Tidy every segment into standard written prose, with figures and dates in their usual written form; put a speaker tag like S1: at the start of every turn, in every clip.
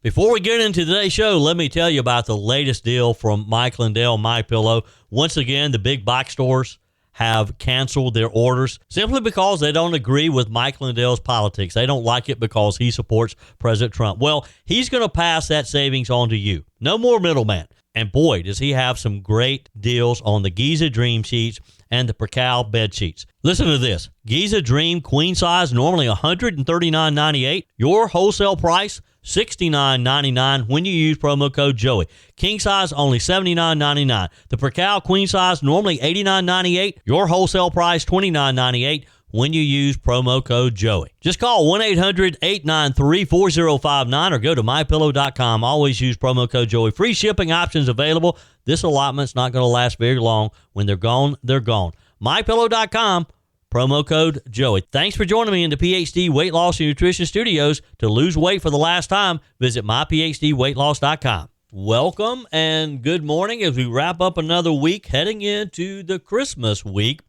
S1: Before we get into today's show, let me tell you about the latest deal from Mike Lindell, MyPillow. Once again, the big box stores have canceled their orders simply because they don't agree with Mike Lindell's politics. They don't like it because he supports President Trump. Well, he's going to pass that savings on to you. No more middleman. And boy, does he have some great deals on the Giza Dream sheets and the Percal bed sheets. Listen to this. Giza Dream queen size, normally $139.98. Your wholesale price, $69.99 when you use promo code Joey. King size, only $79.99. The Percal queen size, normally $89.98. Your wholesale price, $29.98 when you use promo code Joey. Just call 1-800-893-4059 or go to mypillow.com. Always use promo code Joey. Free shipping options available. This allotment's not going to last very long. When they're gone, they're gone. mypillow.com. Promo code Joey. Thanks for joining me in the PhD Weight Loss and Nutrition Studios. To lose weight for the last time, visit myphdweightloss.com. Welcome and good morning as we wrap up another week heading into the Christmas week.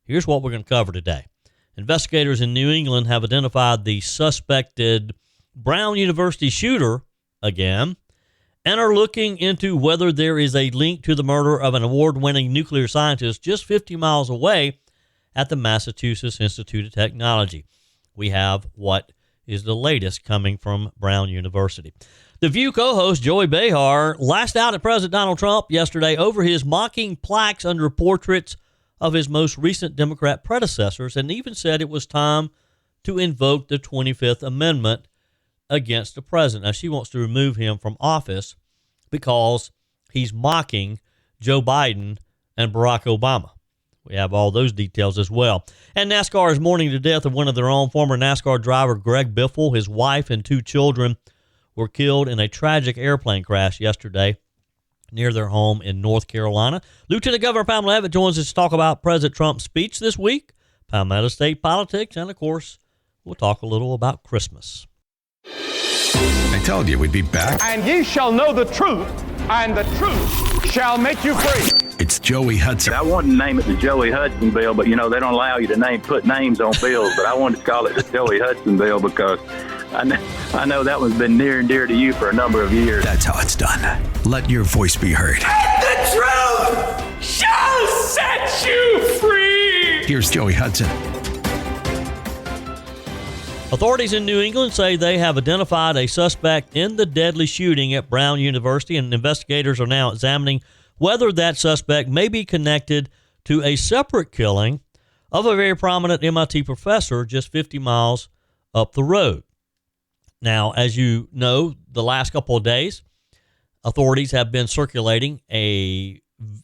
S1: Here's what we're going to cover today. Investigators in New England have identified the suspected Brown University shooter again and are looking into whether there is a link to the murder of an award-winning nuclear scientist just 50 miles away at the Massachusetts Institute of Technology. We have what is the latest coming from Brown University. The View co-host Joy Behar lashed out at President Donald Trump yesterday over his mocking plaques under portraits of his most recent Democrat predecessors and even said it was time to invoke the 25th Amendment against the president. Now, she wants to remove him from office because he's mocking Joe Biden and Barack Obama. We have all those details as well. And NASCAR is mourning the death of one of their own, former NASCAR driver Greg Biffle. His wife and two children were killed in a tragic airplane crash yesterday near their home in North Carolina. Lieutenant Governor Pamela Abbott joins us to talk about President Trump's speech this week, Palmetto State politics, and, of course, we'll talk a little about Christmas.
S2: I told you we'd be back.
S3: And ye shall know the truth, and the truth shall make you free.
S2: It's Joey Hudson.
S4: I wanted to name it the Joey Hudson bill, but, they don't allow you to put names on bills, but I wanted to call it the Joey Hudson bill because I know that one's been near and dear to you for a number of years.
S2: That's how it's done. Let your voice be heard.
S3: And the truth shall set you free.
S2: Here's Joey Hudson.
S1: Authorities in New England say they have identified a suspect in the deadly shooting at Brown University, and investigators are now examining whether that suspect may be connected to a separate killing of a very prominent MIT professor just 50 miles up the road. Now, as you know, the last couple of days, authorities have been circulating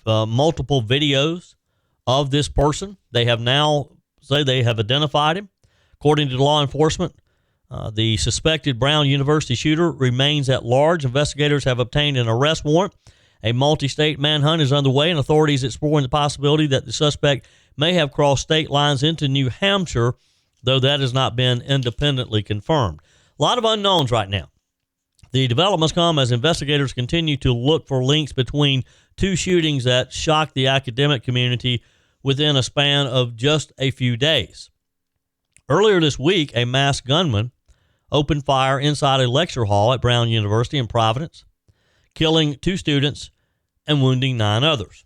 S1: multiple videos of this person. They have now say they have identified him. According to law enforcement, the suspected Brown University shooter remains at large. Investigators have obtained an arrest warrant. A multi-state manhunt is underway, and authorities exploring the possibility that the suspect may have crossed state lines into New Hampshire, though that has not been independently confirmed. A lot of unknowns right now. The developments come as investigators continue to look for links between two shootings that shocked the academic community within a span of just a few days. Earlier this week, a masked gunman opened fire inside a lecture hall at Brown University in Providence, killing 2 students and wounding 9 others.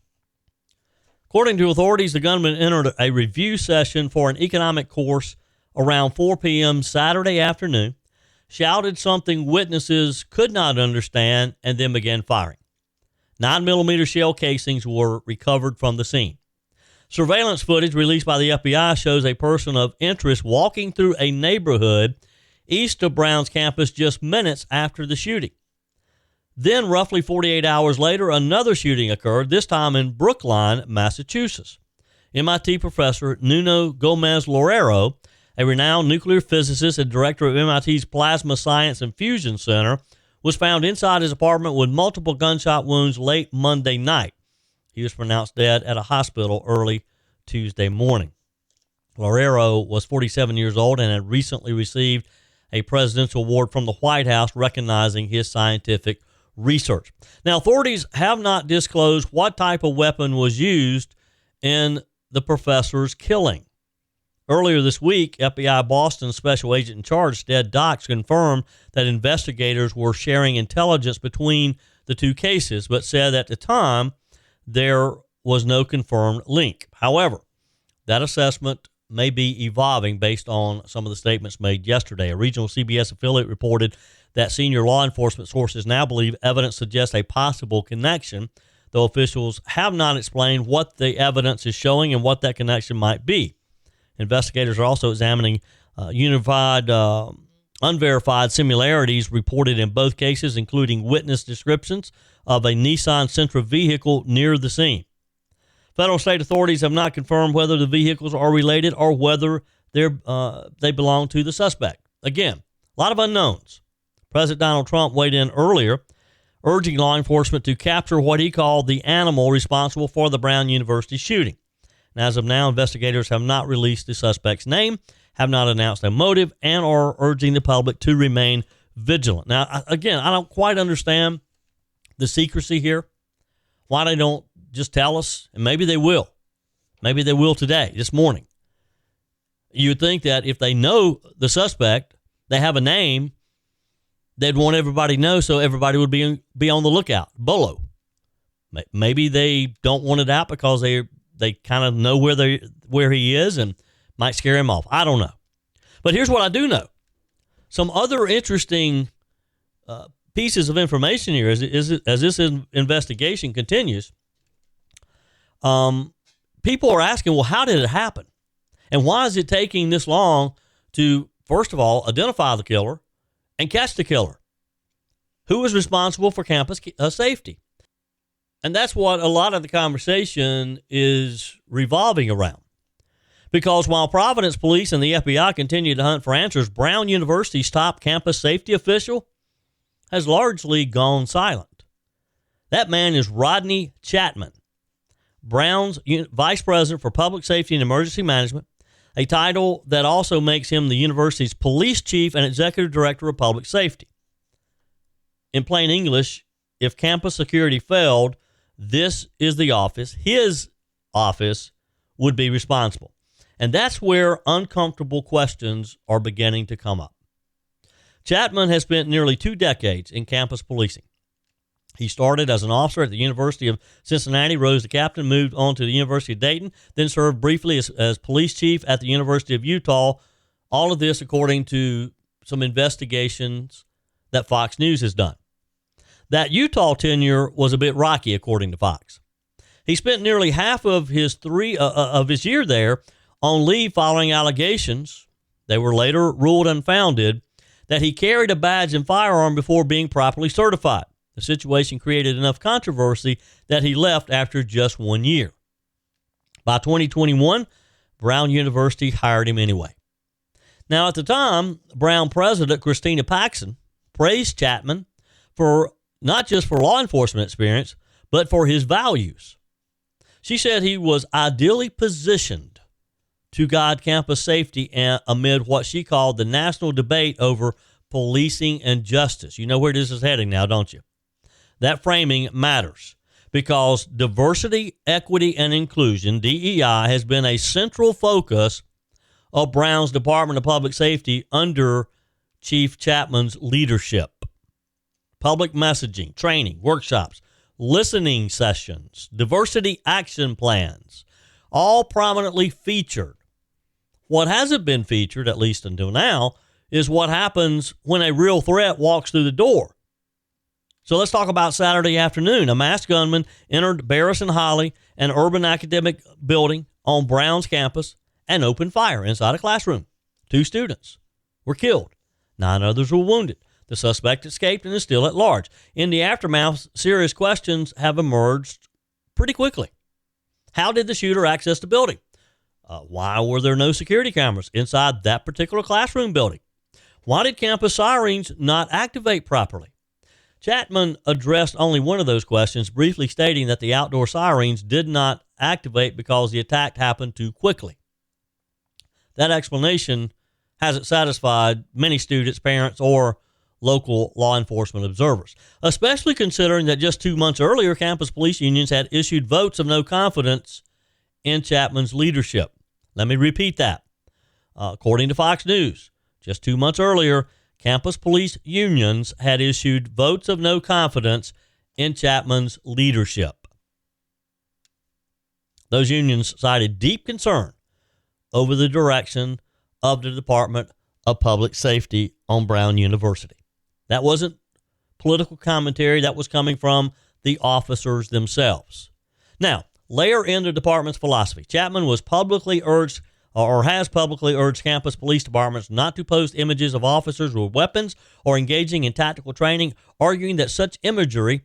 S1: According to authorities, the gunman entered a review session for an economic course around 4 p.m. Saturday afternoon, shouted something witnesses could not understand, and then began firing. 9mm shell casings were recovered from the scene. Surveillance footage released by the FBI shows a person of interest walking through a neighborhood east of Brown's campus just minutes after the shooting. Then, roughly 48 hours later, another shooting occurred, this time in Brookline, Massachusetts. MIT professor Nuno Gomez-Loureiro, a renowned nuclear physicist and director of MIT's Plasma Science and Fusion Center, was found inside his apartment with multiple gunshot wounds late Monday night. He was pronounced dead at a hospital early Tuesday morning. Loureiro was 47 years old and had recently received a presidential award from the White House recognizing his scientific research. Now, authorities have not disclosed what type of weapon was used in the professor's killing. Earlier this week, FBI Boston Special Agent in Charge, Ted Dox, confirmed that investigators were sharing intelligence between the two cases, but said at the time there was no confirmed link. However, that assessment may be evolving based on some of the statements made yesterday. A regional CBS affiliate reported that senior law enforcement sources now believe evidence suggests a possible connection, though officials have not explained what the evidence is showing and what that connection might be. Investigators are also examining unified, unverified similarities reported in both cases, including witness descriptions of a Nissan Sentra vehicle near the scene. Federal and state authorities have not confirmed whether the vehicles are related or whether they belong to the suspect. Again, a lot of unknowns. President Donald Trump weighed in earlier, urging law enforcement to capture what he called the animal responsible for the Brown University shooting. And as of now, investigators have not released the suspect's name, have not announced a motive, and are urging the public to remain vigilant. Now, again, I don't quite understand the secrecy here, why they don't just tell us, and maybe they will. Maybe they will today, this morning. You would think that if they know the suspect, they have a name, they'd want everybody to know so everybody would be on the lookout. Bolo. Maybe they don't want it out because they kind of know where he is and might scare him off. I don't know. But here's what I do know. Some other interesting pieces of information here as this investigation continues. People are asking, well, how did it happen? And why is it taking this long to, first of all, identify the killer and catch the killer? Who is responsible for campus safety? And that's what a lot of the conversation is revolving around. Because while Providence Police and the FBI continue to hunt for answers, Brown University's top campus safety official has largely gone silent. That man is Rodney Chapman, Brown's Vice President for Public Safety and Emergency Management, a title that also makes him the university's police chief and executive director of public safety. In plain English, if campus security failed, this is the office. His office would be responsible. And that's where uncomfortable questions are beginning to come up. Chapman has spent nearly 2 decades in campus policing. He started as an officer at the University of Cincinnati, rose to captain, moved on to the University of Dayton, then served briefly as police chief at the University of Utah. All of this according to some investigations that Fox News has done. That Utah tenure was a bit rocky, according to Fox. He spent nearly half of his year there on leave following allegations, they were later ruled unfounded, that he carried a badge and firearm before being properly certified. The situation created enough controversy that he left after just 1 year. By 2021, Brown University hired him anyway. Now, at the time, Brown President Christina Paxson praised Chapman for not just for law enforcement experience, but for his values. She said he was ideally positioned to guide campus safety amid what she called the national debate over policing and justice. You know where this is heading now, don't you? That framing matters because diversity, equity, and inclusion, DEI, has been a central focus of Brown's Department of Public Safety under Chief Chapman's leadership. Public messaging, training, workshops, listening sessions, diversity action plans, all prominently featured. What hasn't been featured, at least until now, is what happens when a real threat walks through the door. So let's talk about Saturday afternoon. A masked gunman entered Barris and Holly, an urban academic building on Brown's campus, and opened fire inside a classroom. 2 students were killed. 9 others were wounded. The suspect escaped and is still at large. In the aftermath, serious questions have emerged pretty quickly. How did the shooter access the building? Why were there no security cameras inside that particular classroom building? Why did campus sirens not activate properly? Chapman addressed only one of those questions, briefly stating that the outdoor sirens did not activate because the attack happened too quickly. That explanation hasn't satisfied many students, parents, or local law enforcement observers, especially considering that just 2 months earlier, campus police unions had issued votes of no confidence in Chapman's leadership. Let me repeat that. According to Fox News, just 2 months earlier, campus police unions had issued votes of no confidence in Chapman's leadership. Those unions cited deep concern over the direction of the Department of Public Safety on Brown University. That wasn't political commentary. That was coming from the officers themselves. Now, layer in the department's philosophy. Chapman was publicly urged, or has publicly urged, campus police departments not to post images of officers with weapons or engaging in tactical training, arguing that such imagery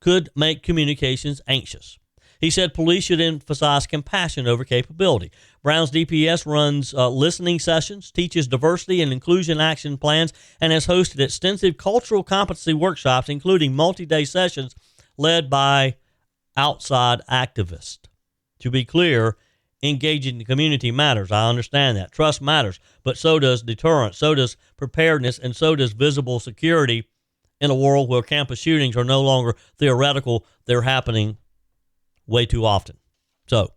S1: could make communications anxious. He said police should emphasize compassion over capability. Brown's DPS runs listening sessions, teaches diversity and inclusion action plans, and has hosted extensive cultural competency workshops, including multi-day sessions led by outside activists. To be clear, engaging the community matters. I understand that. Trust matters, but so does deterrence, so does preparedness, and so does visible security in a world where campus shootings are no longer theoretical. They're happening way too often. So,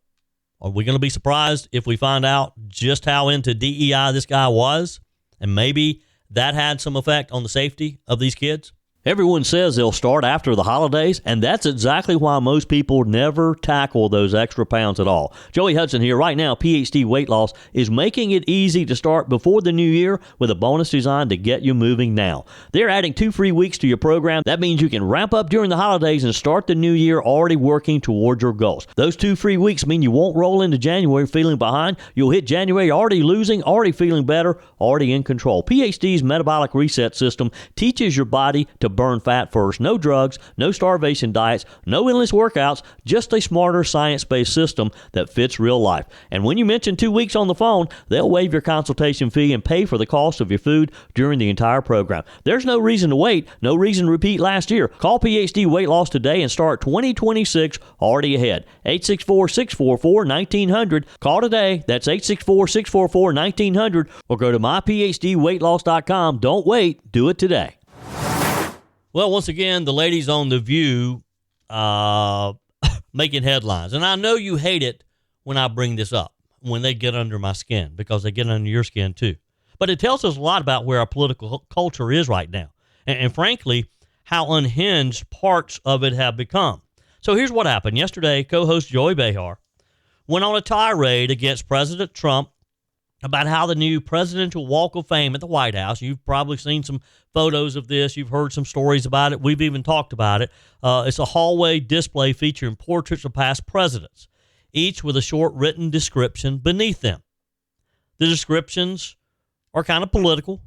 S1: are we going to be surprised if we find out just how into DEI this guy was? And maybe that had some effect on the safety of these kids? Everyone says they'll start after the holidays, and that's exactly why most people never tackle those extra pounds at all. Joey Hudson here. Right now, PhD Weight Loss is making it easy to start before the new year with a bonus designed to get you moving now. They're adding 2 free weeks to your program. That means you can ramp up during the holidays and start the new year already working toward your goals. Those 2 free weeks mean you won't roll into January feeling behind. You'll hit January already losing, already feeling better, already in control. PhD's metabolic reset system teaches your body to burn fat first. No drugs, no starvation diets, no endless workouts, just a smarter science-based system that fits real life. And when you mention 2 weeks on the phone, they'll waive your consultation fee and pay for the cost of your food during the entire program. There's no reason to wait, no reason to repeat last year. Call PhD Weight Loss today and start 2026 already ahead. 864-644-1900. Call today. That's 864-644-1900, or go to myphdweightloss.com. Don't wait. Do it today. Well, once again, the ladies on The View making headlines. And I know you hate it when I bring this up, when they get under my skin, because they get under your skin too. But it tells us a lot about where our political culture is right now. And frankly, how unhinged parts of it have become. So here's what happened. Yesterday, co-host Joy Behar went on a tirade against President Trump about how the new Presidential Walk of Fame at the White House, you've probably seen some photos of this, you've heard some stories about it, we've even talked about it. It's a hallway display featuring portraits of past presidents, each with a short written description beneath them. The descriptions are kind of political.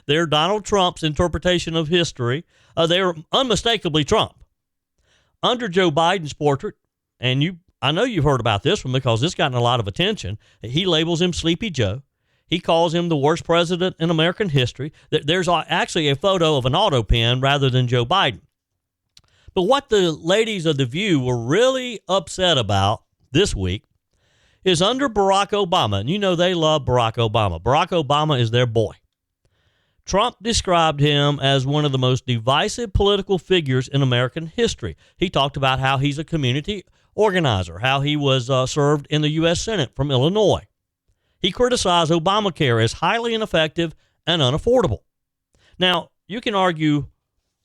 S1: They're Donald Trump's interpretation of history. They're unmistakably Trump. Under Joe Biden's portrait, and I know you've heard about this one because it's gotten a lot of attention. He labels him Sleepy Joe. He calls him the worst president in American history. There's actually a photo of an auto pen rather than Joe Biden. But what the ladies of The View were really upset about this week is under Barack Obama, and you know they love Barack Obama. Barack Obama is their boy. Trump described him as one of the most divisive political figures in American history. He talked about how he's a community organizer, how he was served in the U.S. Senate from Illinois. He criticized Obamacare as highly ineffective and unaffordable. Now, you can argue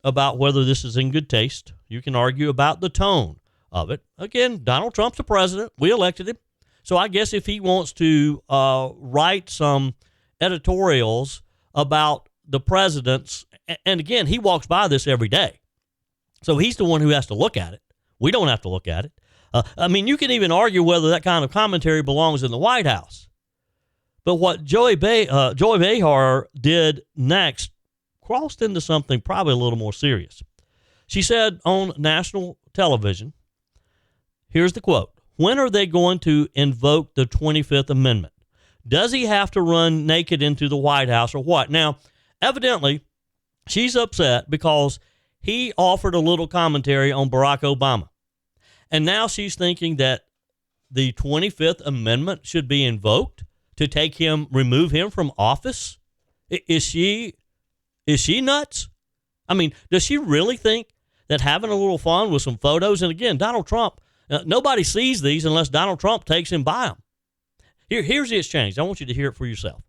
S1: about whether this is in good taste. You can argue about the tone of it. Again, Donald Trump's the president. We elected him. So I guess if he wants to write some editorials about the president's, and again, he walks by this every day. So he's the one who has to look at it. We don't have to look at it. You can even argue whether that kind of commentary belongs in the White House. But what Joy Behar did next crossed into something probably a little more serious. She said on national television, here's the quote, "When are they going to invoke the 25th Amendment? Does he have to run naked into the White House or what?" Now, evidently, she's upset because he offered a little commentary on Barack Obama. And now she's thinking that the 25th Amendment should be invoked to remove him from office. Is she nuts? Does she really think that having a little fun with some photos, and again, Donald Trump, nobody sees these unless Donald Trump takes him by them. Here's the exchange. I want you to hear it for yourself.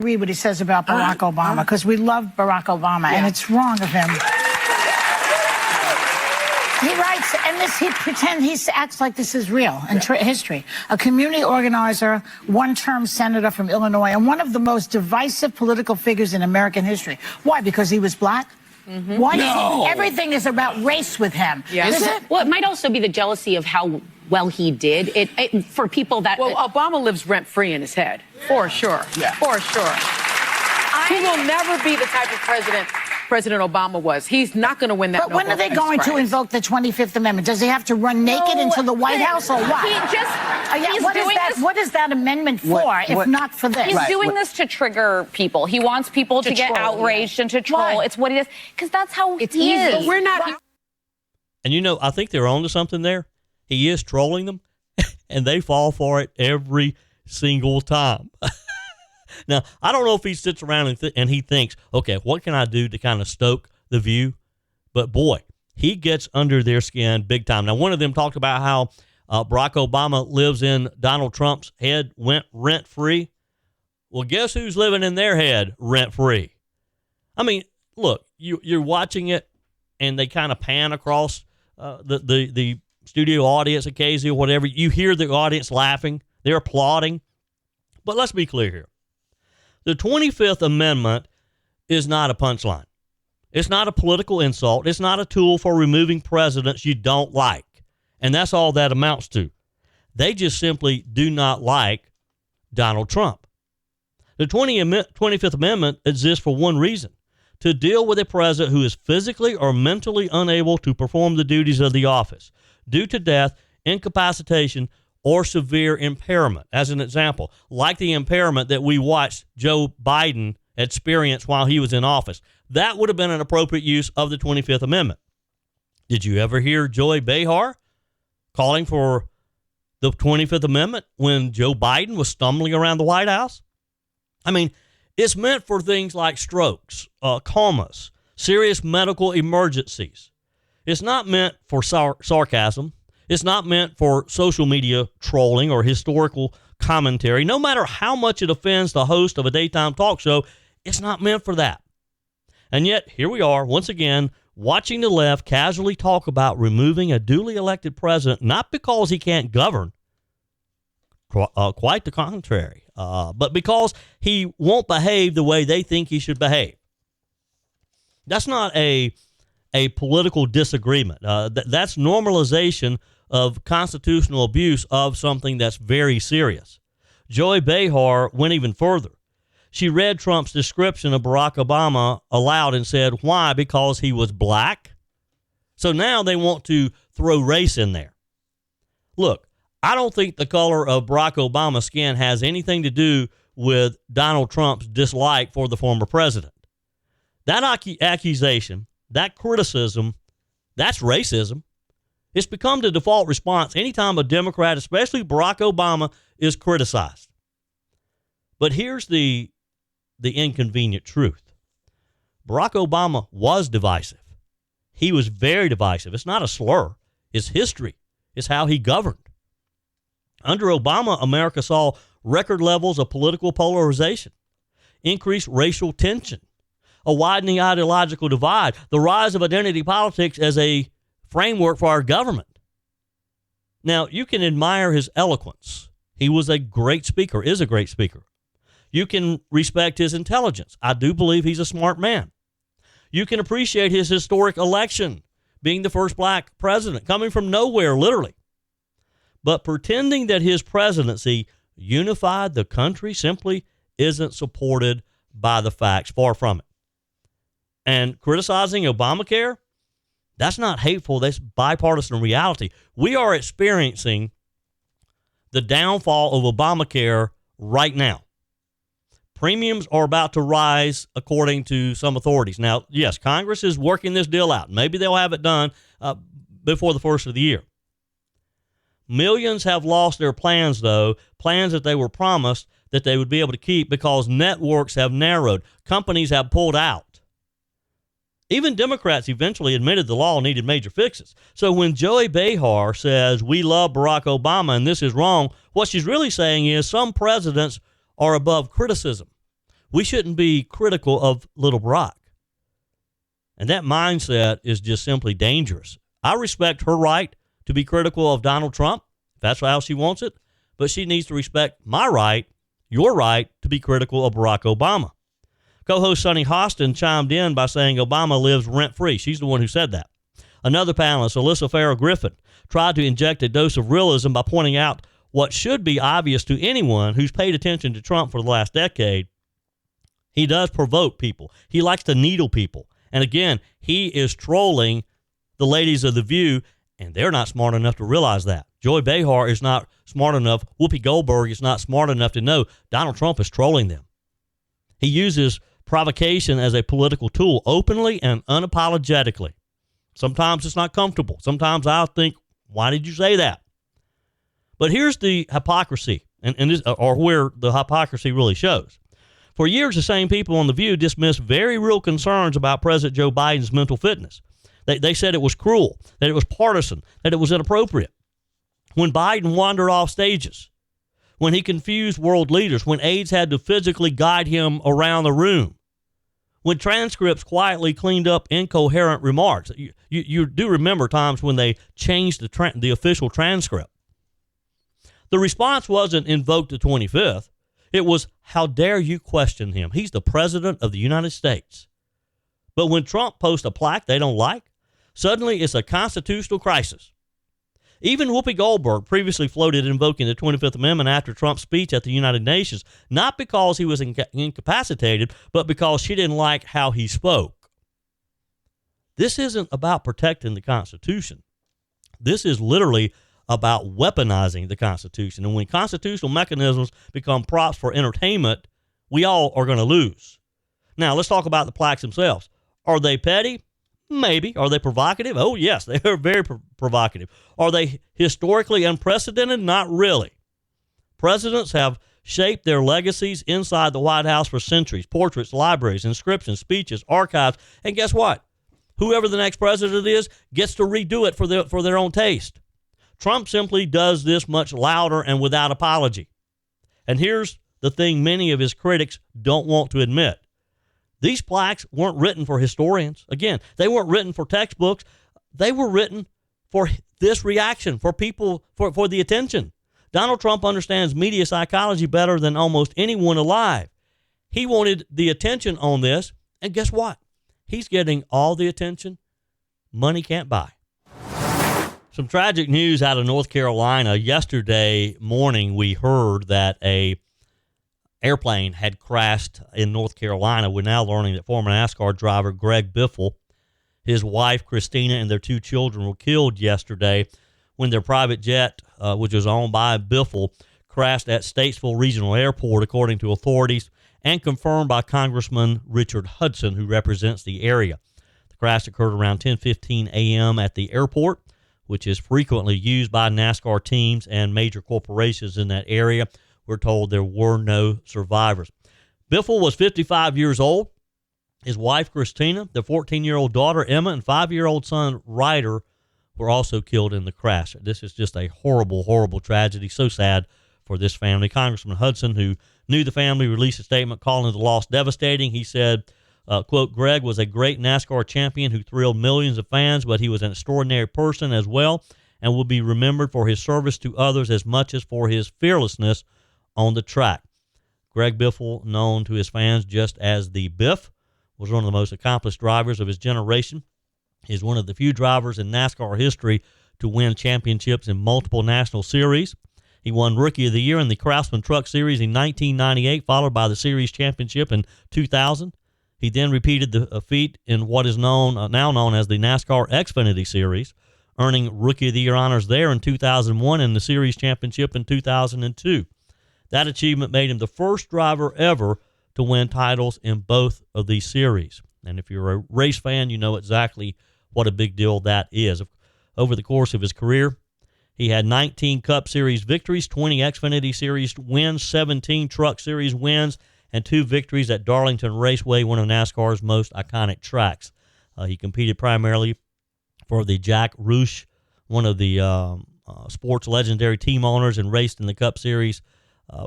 S5: Read what he says about Barack Obama, because we love Barack Obama, and it's wrong of him. He writes, and he acts like this is real in history. A community organizer, one-term senator from Illinois, and one of the most divisive political figures in American history. Why? Because he was black? Mm-hmm. Why? No. Everything is about race with him.
S6: Yeah.
S5: Is it?
S6: Well, it might also be the jealousy of how well he did. It for people that...
S7: Well, Obama lives rent-free in his head, for sure. Yeah. For sure. He will never be the type of President Obama was. He's not going to win that.
S5: But when are they going to invoke the 25th Amendment? Does he have to run naked into the White House or what? What is that amendment for, if not for this?
S8: He's doing this to trigger people. He wants people to get outraged and to troll.
S5: Why?
S8: It's what he does. Because that's how
S7: it's
S8: he
S7: easy.
S8: is.
S7: But we're not...
S1: And I think they're onto something there. He is trolling them, and they fall for it every single time. Now, I don't know if he sits around and he thinks, okay, what can I do to kind of stoke the view? But boy, he gets under their skin big time. Now, one of them talked about how Barack Obama lives in Donald Trump's head rent-free. Well, guess who's living in their head rent-free? I mean, look, you're watching it, and they kind of pan across the studio audience occasionally or whatever. You hear the audience laughing. They're applauding. But let's be clear here. The 25th Amendment is not a punchline. It's not a political insult. It's not a tool for removing presidents you don't like. And that's all that amounts to. They just simply do not like Donald Trump. The 25th Amendment exists for one reason: to deal with a president who is physically or mentally unable to perform the duties of the office due to death, incapacitation, or severe impairment. As an example, like the impairment that we watched Joe Biden experience while he was in office. That would have been an appropriate use of the 25th Amendment. Did you ever hear Joy Behar calling for the 25th Amendment when Joe Biden was stumbling around the White House? I mean, it's meant for things like strokes, comas, serious medical emergencies. It's not meant for sarcasm. It's not meant for social media trolling or historical commentary. No matter how much it offends the host of a daytime talk show, it's not meant for that. And yet, here we are, once again, watching the left casually talk about removing a duly elected president, not because he can't govern, quite the contrary, but because he won't behave the way they think he should behave. That's not a political disagreement. That's normalization of constitutional abuse of something that's very serious. Joy Behar went even further. She read Trump's description of Barack Obama aloud and said, why? Because he was black? So now they want to throw race in there. Look, I don't think the color of Barack Obama's skin has anything to do with Donald Trump's dislike for the former president. That accusation, that criticism, that's racism. It's become the default response anytime a Democrat, especially Barack Obama, is criticized. But here's the inconvenient truth. Barack Obama was divisive. He was very divisive. It's not a slur. It's history. It's how he governed. Under Obama, America saw record levels of political polarization, increased racial tension, a widening ideological divide, the rise of identity politics as a framework for our government. Now, you can admire his eloquence. He was a great speaker, is a great speaker. You can respect his intelligence. I do believe he's a smart man. You can appreciate his historic election, being the first black president, coming from nowhere, literally. But pretending that his presidency unified the country simply isn't supported by the facts, far from it. And criticizing Obamacare, that's not hateful. That's bipartisan reality. We are experiencing the downfall of Obamacare right now. Premiums are about to rise, according to some authorities. Now, yes, Congress is working this deal out. Maybe they'll have it done before the first of the year. Millions have lost their plans, though, plans that they were promised that they would be able to keep because networks have narrowed. Companies have pulled out. Even Democrats eventually admitted the law needed major fixes. So when Joy Behar says, we love Barack Obama and this is wrong, what she's really saying is some presidents are above criticism. We shouldn't be critical of little Barack. And that mindset is just simply dangerous. I respect her right to be critical of Donald Trump, if that's how she wants it, but she needs to respect my right, your right, to be critical of Barack Obama. Co-host Sunny Hostin chimed in by saying Obama lives rent-free. She's the one who said that. Another panelist, Alyssa Farrell-Griffin, tried to inject a dose of realism by pointing out what should be obvious to anyone who's paid attention to Trump for the last decade. He does provoke people. He likes to needle people. And again, he is trolling the ladies of The View, and they're not smart enough to realize that. Joy Behar is not smart enough. Whoopi Goldberg is not smart enough to know Donald Trump is trolling them. He uses provocation as a political tool openly and unapologetically. Sometimes it's not comfortable. Sometimes I'll think, why did you say that? But here's the hypocrisy, or where the hypocrisy really shows. For years, the same people on The View dismissed very real concerns about President Joe Biden's mental fitness. They said it was cruel, that it was partisan, that it was inappropriate. When Biden wandered off stages, when he confused world leaders, when aides had to physically guide him around the room, when transcripts quietly cleaned up incoherent remarks. You do remember times when they changed the official transcript. The response wasn't invoke the 25th. It was, how dare you question him? He's the president of the United States. But when Trump posts a plaque they don't like, suddenly it's a constitutional crisis. Even Whoopi Goldberg previously floated invoking the 25th Amendment after Trump's speech at the United Nations, not because he was incapacitated, but because she didn't like how he spoke. This isn't about protecting the Constitution. This is literally about weaponizing the Constitution. And when constitutional mechanisms become props for entertainment, we all are going to lose. Now, let's talk about the plaques themselves. Are they petty? Maybe. Are they provocative? Oh, yes, they are very provocative. Are they historically unprecedented? Not really. Presidents have shaped their legacies inside the White House for centuries. Portraits, libraries, inscriptions, speeches, archives. And guess what? Whoever the next president is gets to redo it for their own taste. Trump simply does this much louder and without apology. And here's the thing many of his critics don't want to admit. These plaques weren't written for historians. Again, they weren't written for textbooks. They were written for this reaction, for people, for the attention. Donald Trump understands media psychology better than almost anyone alive. He wanted the attention on this, and guess what? He's getting all the attention money can't buy. Some tragic news out of North Carolina. Yesterday morning, we heard that a airplane had crashed in North Carolina. We're now learning that former NASCAR driver Greg Biffle, his wife Christina, and their 2 children were killed yesterday when their private jet, which was owned by Biffle, crashed at Statesville Regional Airport, according to authorities, and confirmed by Congressman Richard Hudson, who represents the area. The crash occurred around 10:15 a.m. at the airport, which is frequently used by NASCAR teams and major corporations in that area. We're told there were no survivors. Biffle was 55 years old. His wife, Christina, their 14-year-old daughter, Emma, and 5-year-old son, Ryder, were also killed in the crash. This is just a horrible, horrible tragedy. So sad for this family. Congressman Hudson, who knew the family, released a statement calling the loss devastating. He said, quote, Greg was a great NASCAR champion who thrilled millions of fans, but he was an extraordinary person as well and will be remembered for his service to others as much as for his fearlessness on the track. Greg Biffle, known to his fans just as the Biff, was one of the most accomplished drivers of his generation. He's one of the few drivers in NASCAR history to win championships in multiple national series. He won Rookie of the Year in the Craftsman Truck Series in 1998, followed by the series championship in 2000. He then repeated the feat in what is now known as the NASCAR Xfinity Series, earning Rookie of the Year honors there in 2001 and the series championship in 2002. That achievement made him the first driver ever to win titles in both of these series. And if you're a race fan, you know exactly what a big deal that is. Over the course of his career, he had 19 Cup Series victories, 20 Xfinity Series wins, 17 Truck Series wins, and 2 victories at Darlington Raceway, one of NASCAR's most iconic tracks. He competed primarily for the Jack Roush, one of the sports legendary team owners, and raced in the Cup Series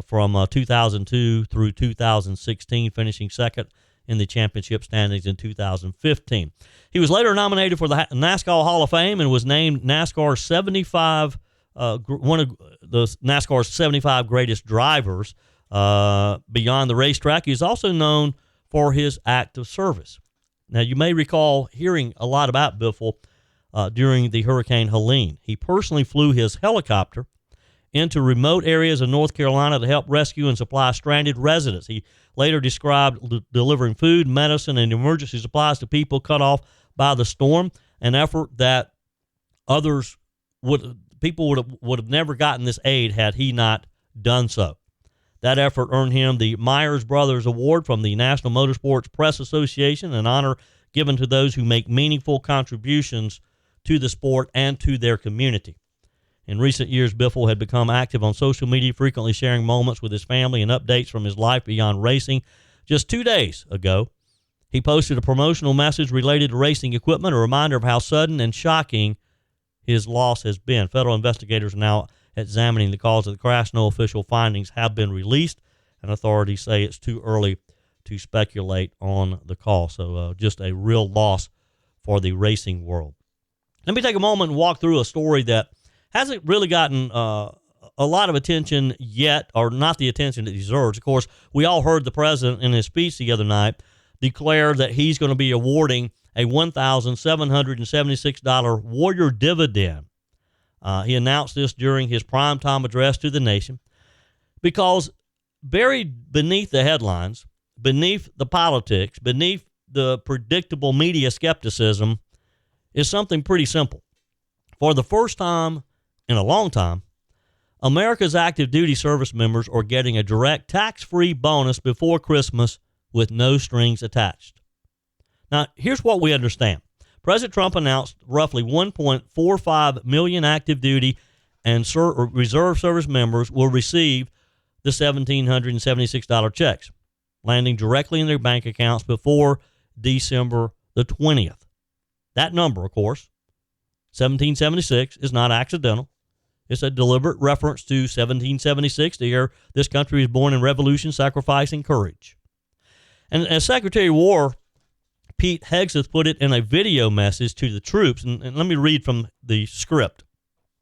S1: from 2002 through 2016, finishing second in the championship standings in 2015. He was later nominated for the NASCAR Hall of Fame and was named NASCAR's 75 one of the NASCAR's 75 greatest drivers beyond the racetrack. He is also known for his active service. Now, you may recall hearing a lot about Biffle during the Hurricane Helene. He personally flew his helicopter into remote areas of North Carolina to help rescue and supply stranded residents. He later described delivering food, medicine, and emergency supplies to people cut off by the storm, an effort that people would have never gotten this aid had he not done so. That effort earned him the Myers Brothers Award from the National Motorsports Press Association, an honor given to those who make meaningful contributions to the sport and to their community. In recent years, Biffle had become active on social media, frequently sharing moments with his family and updates from his life beyond racing. Just 2 days ago, he posted a promotional message related to racing equipment, a reminder of how sudden and shocking his loss has been. Federal investigators are now examining the cause of the crash. No official findings have been released, and authorities say it's too early to speculate on the cause. So just a real loss for the racing world. Let me take a moment and walk through a story that hasn't really gotten a lot of attention yet, or not the attention it deserves. Of course, we all heard the president in his speech the other night declare that he's going to be awarding a $1,776 Warrior dividend. He announced this during his primetime address to the nation because buried beneath the headlines, beneath the politics, beneath the predictable media skepticism is something pretty simple. For the first time in a long time, America's active duty service members are getting a direct tax-free bonus before Christmas with no strings attached. Now, here's what we understand. President Trump announced roughly 1.45 million active duty and reserve service members will receive the $1,776 checks, landing directly in their bank accounts before December the 20th. That number, of course, 1776, is not accidental. It's a deliberate reference to 1776, the year this country was born in revolution, sacrifice, and courage. And as Secretary of War Pete Hegseth put it in a video message to the troops, and let me read from the script.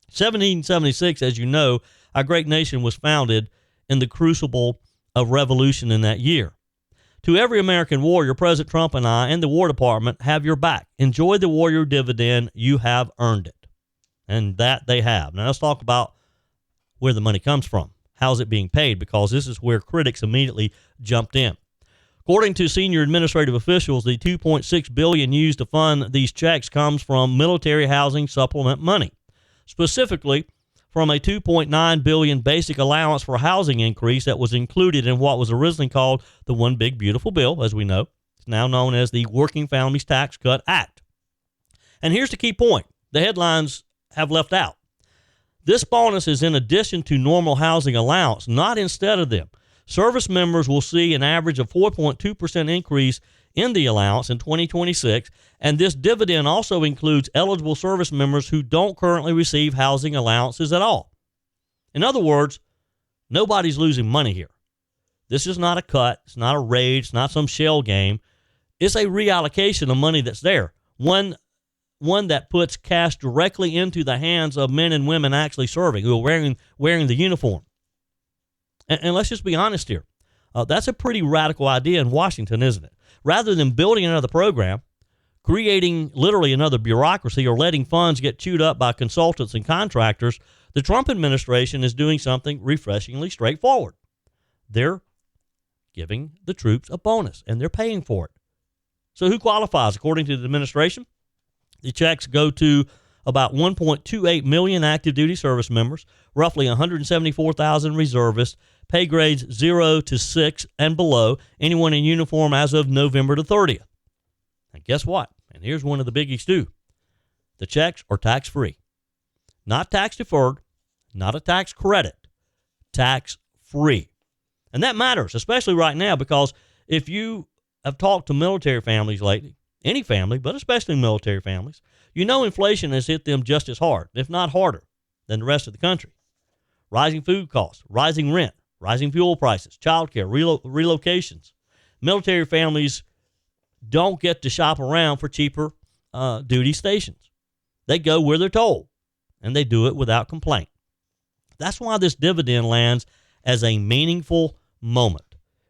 S1: 1776, as you know, our great nation was founded in the crucible of revolution in that year. To every American warrior, President Trump and I and the War Department have your back. Enjoy the Warrior dividend. You have earned it. And that they have. Now let's talk about where the money comes from. How's it being paid? Because this is where critics immediately jumped in. According to senior administrative officials, the $2.6 billion used to fund these checks comes from military housing supplement money, specifically from a $2.9 billion basic allowance for housing increase that was included in what was originally called the One Big Beautiful Bill, as we know. It's now known as the Working Families Tax Cut Act. And here's the key point the headlines have left out. This bonus is in addition to normal housing allowance, not instead of them. Service members will see an average of 4.2% increase in the allowance in 2026, and this dividend also includes eligible service members who don't currently receive housing allowances at all. In other words, nobody's losing money here. This is not a cut. It's not a raid. It's not some shell game. It's a reallocation of money that's there. One that puts cash directly into the hands of men and women actually serving, who are wearing the uniform. And let's just be honest here. That's a pretty radical idea in Washington, isn't it? Rather than building another program, creating literally another bureaucracy, or letting funds get chewed up by consultants and contractors, the Trump administration is doing something refreshingly straightforward. They're giving the troops a bonus, and they're paying for it. So who qualifies? According to the administration, the checks go to about 1.28 million active duty service members, roughly 174,000 reservists, pay grades 0 to 6 and below, anyone in uniform as of November the 30th. And guess what? And here's one of the biggies too. The checks are tax-free. Not tax-deferred, not a tax credit, tax-free. And that matters, especially right now, because if you have talked to military families lately, any family, but especially military families, you know inflation has hit them just as hard, if not harder, than the rest of the country. Rising food costs, rising rent, rising fuel prices, childcare, relocations. Military families don't get to shop around for cheaper duty stations. They go where they're told, and they do it without complaint. That's why this dividend lands as a meaningful moment.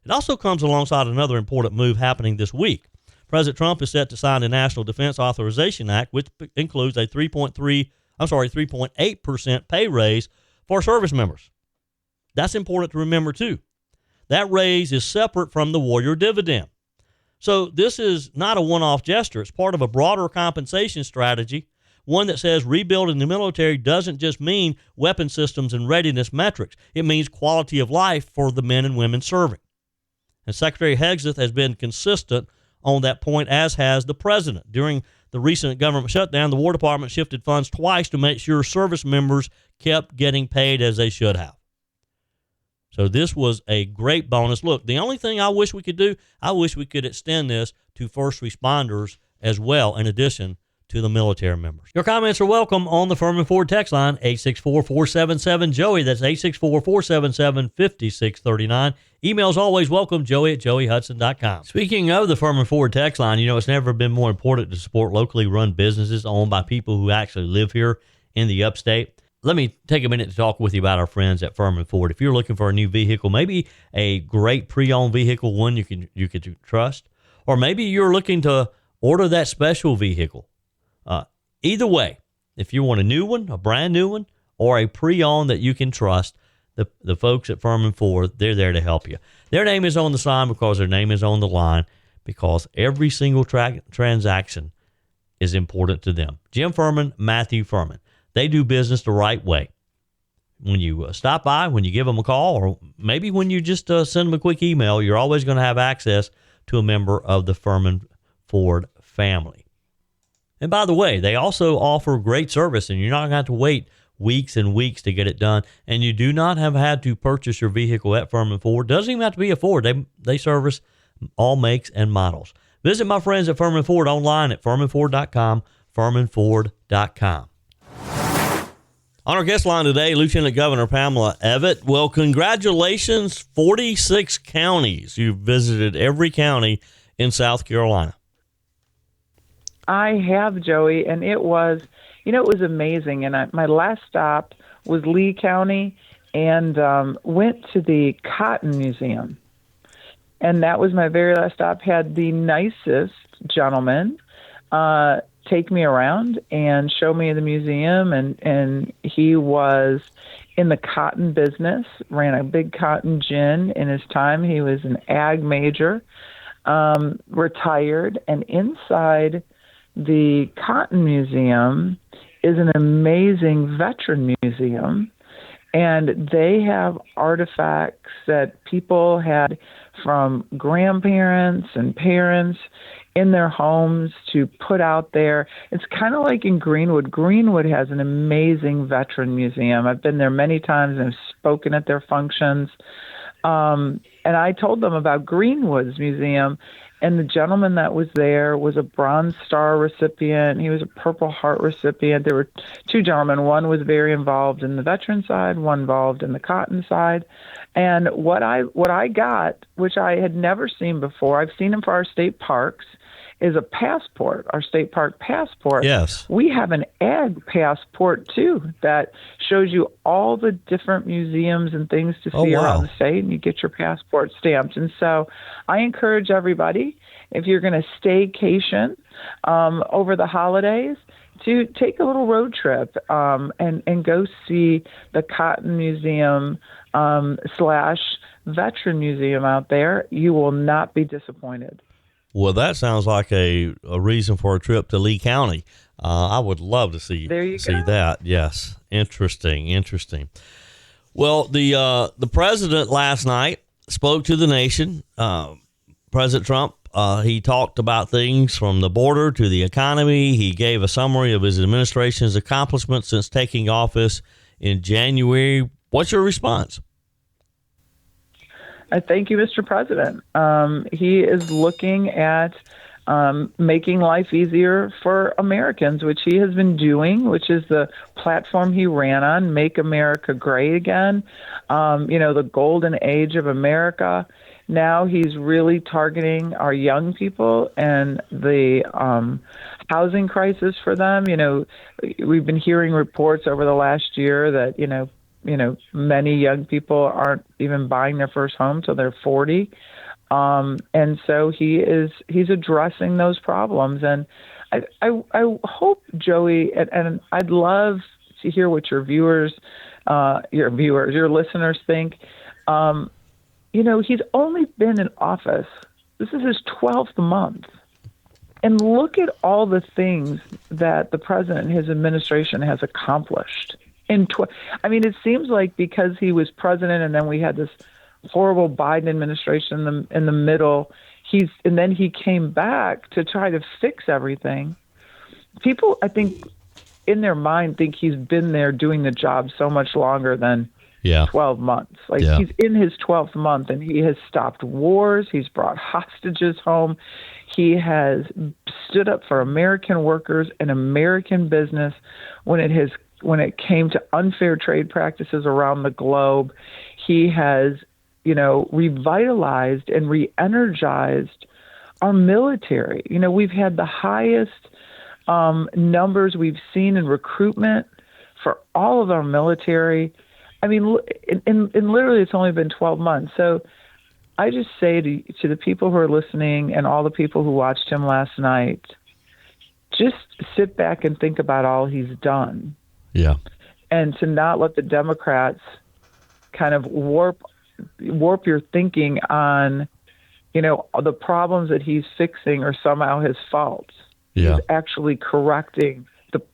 S1: It also comes alongside another important move happening this week. President Trump is set to sign the National Defense Authorization Act, which includes a 3.8% pay raise for service members. That's important to remember, too. That raise is separate from the warrior dividend. So this is not a one-off gesture. It's part of a broader compensation strategy, one that says rebuilding the military doesn't just mean weapon systems and readiness metrics. It means quality of life for the men and women serving. And Secretary Hegseth has been consistent on that point, as has the president. During the recent government shutdown, the War Department shifted funds twice to make sure service members kept getting paid as they should have. So this was a great bonus. Look, the only thing I wish we could do, I wish we could extend this to first responders as well, in addition to the military members. Your comments are welcome on the Furman Ford text line, 864-477-JOEY. That's 864-477-5639. Emails always welcome, joey@joeyhudson.com. Speaking of the Furman Ford text line, it's never been more important to support locally run businesses owned by people who actually live here in the upstate. Let me take a minute to talk with you about our friends at Furman Ford. If you're looking for a new vehicle, maybe a great pre-owned vehicle, one you can trust, or maybe you're looking to order that special vehicle. Either way, if you want a new one, a brand new one, or a pre-owned that you can trust, the folks at Furman Ford, they're there to help you. Their name is on the sign because their name is on the line, because every single transaction is important to them. Jim Furman, Matthew Furman. They do business the right way. When you stop by, when you give them a call, or maybe when you just send them a quick email, you're always going to have access to a member of the Furman Ford family. And by the way, they also offer great service, and you're not going to have to wait weeks and weeks to get it done. And you do not have had to purchase your vehicle at Furman Ford. Doesn't even have to be a Ford. They service all makes and models. Visit my friends at Furman Ford online at furmanford.com, furmanford.com. On our guest line today, Lieutenant Governor Pamela Evette. Well, congratulations, 46 counties. You've visited every county in South Carolina.
S9: I have, Joey, and it was amazing. And my last stop was Lee County, and went to the Cotton Museum. And that was my very last stop. Had the nicest gentleman take me around and show me the museum, and he was in the cotton business, ran a big cotton gin in his time. He was an ag major, retired, and inside the Cotton Museum is an amazing veteran museum, and they have artifacts that people had from grandparents and parents in their homes to put out there. It's kind of like in Greenwood. Greenwood has an amazing veteran museum. I've been there many times and have spoken at their functions. And I told them about Greenwood's museum, and the gentleman that was there was a Bronze Star recipient. He was a Purple Heart recipient. There were two gentlemen. One was very involved in the veteran side, one involved in the cotton side. And what I got, which I had never seen before, I've seen them for our state parks, is a passport, our state park passport.
S1: Yes.
S9: We have an ag passport, too, that shows you all the different museums and things to see around the state, and you get your passport stamped. And so I encourage everybody, if you're going to staycation over the holidays, to take a little road trip and go see the Cotton Museum / Veteran Museum out there. You will not be disappointed.
S1: Well, that sounds like a reason for a trip to Lee County. I would love to see that. Yes. Interesting. Well, the president last night spoke to the nation. President Trump, he talked about things from the border to the economy. He gave a summary of his administration's accomplishments since taking office in January. What's your response?
S9: I thank you, Mr. President. He is looking at making life easier for Americans, which he has been doing, which is the platform he ran on, Make America Great Again, the golden age of America. Now he's really targeting our young people and the housing crisis for them. We've been hearing reports over the last year that, many young people aren't even buying their first home till they're 40. And so he's addressing those problems. And I hope, Joey, and I'd love to hear what your listeners think. He's only been in office. This is his 12th month. And look at all the things that the president and his administration has accomplished. It seems like because he was president and then we had this horrible Biden administration in the middle, and then he came back to try to fix everything. People, I think, in their mind think he's been there doing the job so much longer than 12 months. He's in his 12th month, and he has stopped wars. He's brought hostages home. He has stood up for American workers and American business when it came to unfair trade practices around the globe. He has, revitalized and re-energized our military. We've had the highest numbers we've seen in recruitment for all of our military. And literally it's only been 12 months. So I just say to the people who are listening and all the people who watched him last night, just sit back and think about all he's done.
S1: Yeah.
S9: And to not let the Democrats kind of warp your thinking on, the problems that he's fixing are somehow his fault.
S1: Yeah.
S9: He's actually correcting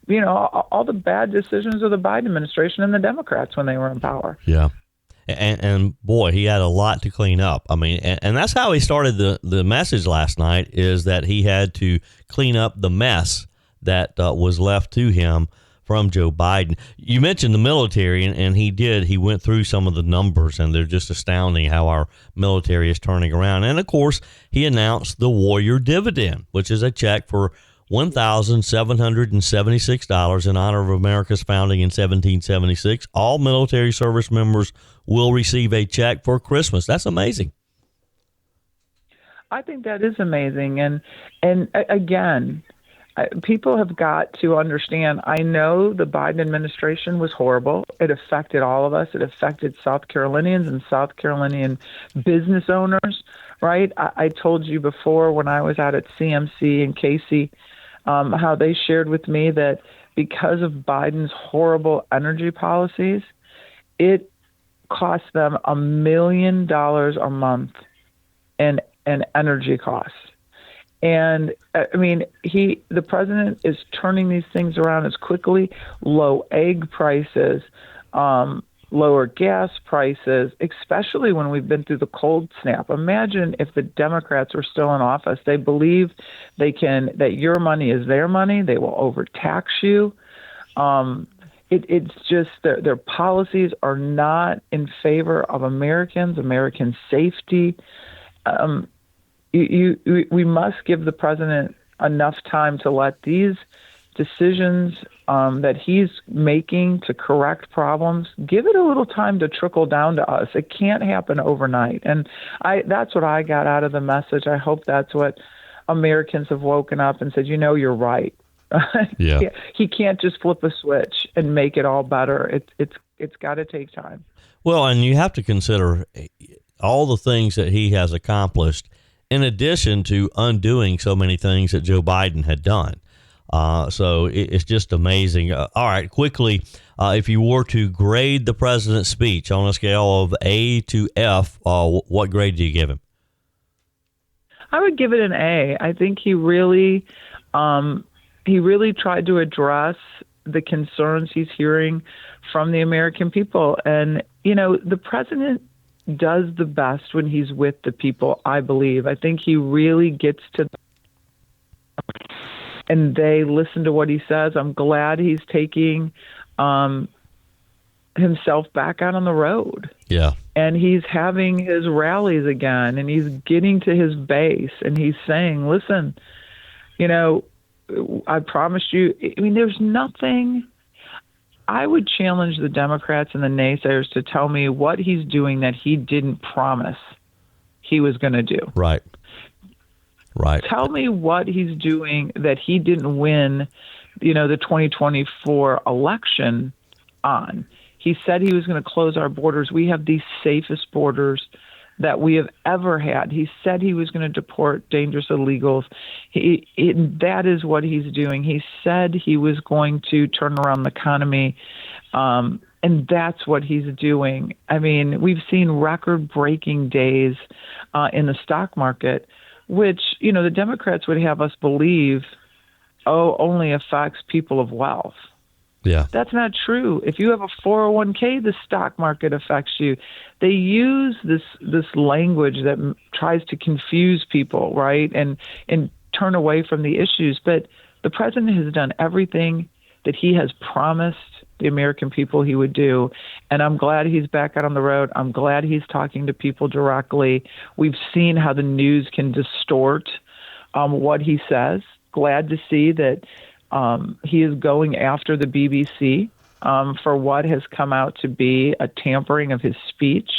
S9: all the bad decisions of the Biden administration and the Democrats when they were in power.
S1: Yeah. And boy, he had a lot to clean up. And that's how he started the message last night, is that he had to clean up the mess that was left to him from Joe Biden. You mentioned the military, and he went through some of the numbers, and they're just astounding how our military is turning around. And of course, he announced the Warrior Dividend, which is a check for $1,776 in honor of America's founding in 1776. All military service members will receive a check for Christmas. That's amazing.
S9: I think that is amazing. And again, people have got to understand, I know the Biden administration was horrible. It affected all of us. It affected South Carolinians and South Carolinian business owners, right? I told you before when I was out at CMC and Casey, how they shared with me that because of Biden's horrible energy policies, it cost them $1 million a month in energy costs. And the president is turning these things around as quickly. Low egg prices, lower gas prices, especially when we've been through the cold snap. Imagine if the Democrats were still in office. They believe that your money is their money. They will overtax you. It's just their policies are not in favor of American safety. We must give the president enough time to let these decisions that he's making to correct problems, give it a little time to trickle down to us. It can't happen overnight. And that's what I got out of the message. I hope that's what Americans have woken up and said, you're right.
S1: Yeah.
S9: He can't just flip a switch and make it all better. It's got to take time.
S1: Well, and you have to consider all the things that he has accomplished, in addition to undoing so many things that Joe Biden had done. So it's just amazing. All right, quickly, if you were to grade the president's speech on a scale of A to F, what grade do you give him?
S9: I would give it an A. I think he really tried to address the concerns he's hearing from the American people. And, the president does the best when he's with the people, I believe. I think he really gets to them and they listen to what he says. I'm glad he's taking himself back out on the road.
S1: Yeah.
S9: And he's having his rallies again, and he's getting to his base, and he's saying, listen, I promised you. I mean, there's nothing. I would challenge the Democrats and the naysayers to tell me what he's doing that he didn't promise he was going to do.
S1: Right.
S9: Tell me what he's doing that he didn't win, the 2024 election on. He said he was going to close our borders. We have the safest borders that we have ever had. He said he was going to deport dangerous illegals. That is what he's doing. He said he was going to turn around the economy, and that's what he's doing. I mean, we've seen record-breaking days in the stock market, which, the Democrats would have us believe, only affects people of wealth.
S1: Yeah.
S9: That's not true. If you have a 401k, the stock market affects you. They use this language that tries to confuse people, right, and turn away from the issues. But the president has done everything that he has promised the American people he would do, and I'm glad he's back out on the road. I'm glad he's talking to people directly. We've seen how the news can distort what he says. Glad to see that he is going after the BBC for what has come out to be a tampering of his speech.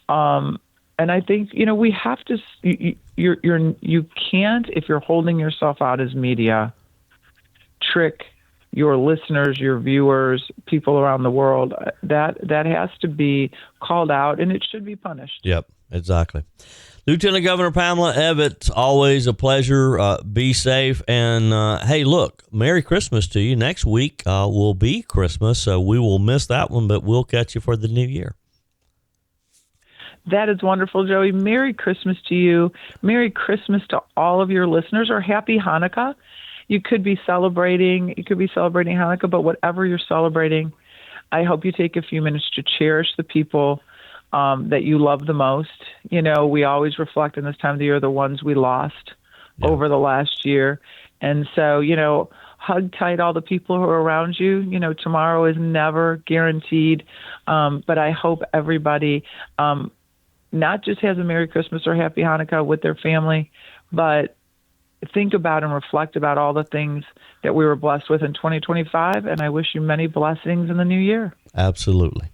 S9: And I think, we have to, you can't, if you're holding yourself out as media, trick your listeners, your viewers, people around the world. That has to be called out, and it should be punished.
S1: Yep, exactly. Lieutenant Governor Pamela Evans, always a pleasure. Be safe. And, hey, look, Merry Christmas to you. Next week will be Christmas, so we will miss that one, but we'll catch you for the new year.
S9: That is wonderful, Joey. Merry Christmas to you. Merry Christmas to all of your listeners, or Happy Hanukkah. You could be celebrating Hanukkah, but whatever you're celebrating, I hope you take a few minutes to cherish the people that you love the most. We always reflect in this time of the year the ones we lost over the last year. And so, hug tight all the people who are around you. Tomorrow is never guaranteed. But I hope everybody not just has a Merry Christmas or Happy Hanukkah with their family, but think about and reflect about all the things that we were blessed with in 2025. And I wish you many blessings in the new year.
S1: Absolutely.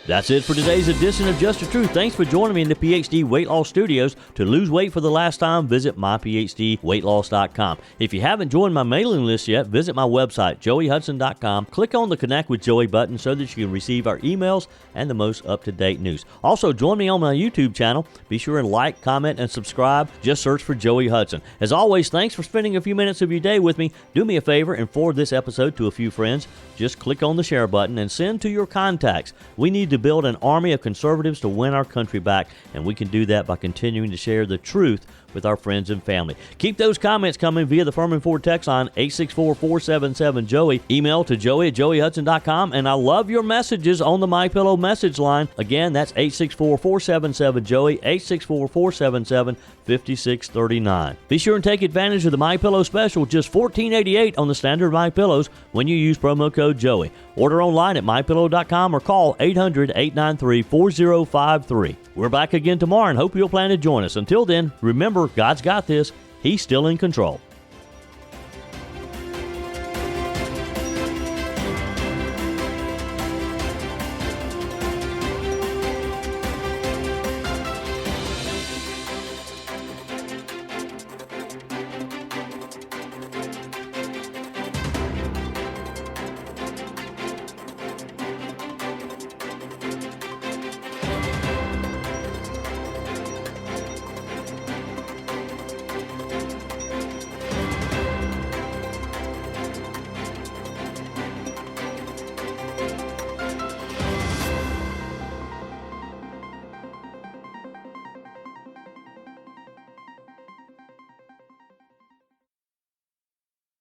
S1: That's it for today's edition of Just the Truth. Thanks for joining me in the PhD Weight Loss Studios. To lose weight for the last time, visit myphdweightloss.com. If you haven't joined my mailing list yet, visit my website, joeyhudson.com. Click on the Connect with Joey button so that you can receive our emails and the most up-to-date news. Also, join me on my YouTube channel. Be sure and like, comment, and subscribe. Just search for Joey Hudson. As always, thanks for spending a few minutes of your day with me. Do me a favor and forward this episode to a few friends. Just click on the share button and send to your contacts. We need to build an army of conservatives to win our country back, and we can do that by continuing to share the truth with our friends and family. Keep those comments coming via the Furman Ford text line 864-477-JOEY. Email to joey@joeyhudson.com, and I love your messages on the MyPillow message line. Again, that's 864-477-JOEY, 864-477-5639. Be sure and take advantage of the MyPillow special, just $14.88 on the standard MyPillows when you use promo code Joey. Order online at mypillow.com or call 800-893-4053. We're back again tomorrow and hope you'll plan to join us. Until then, remember, God's got this. He's still in control.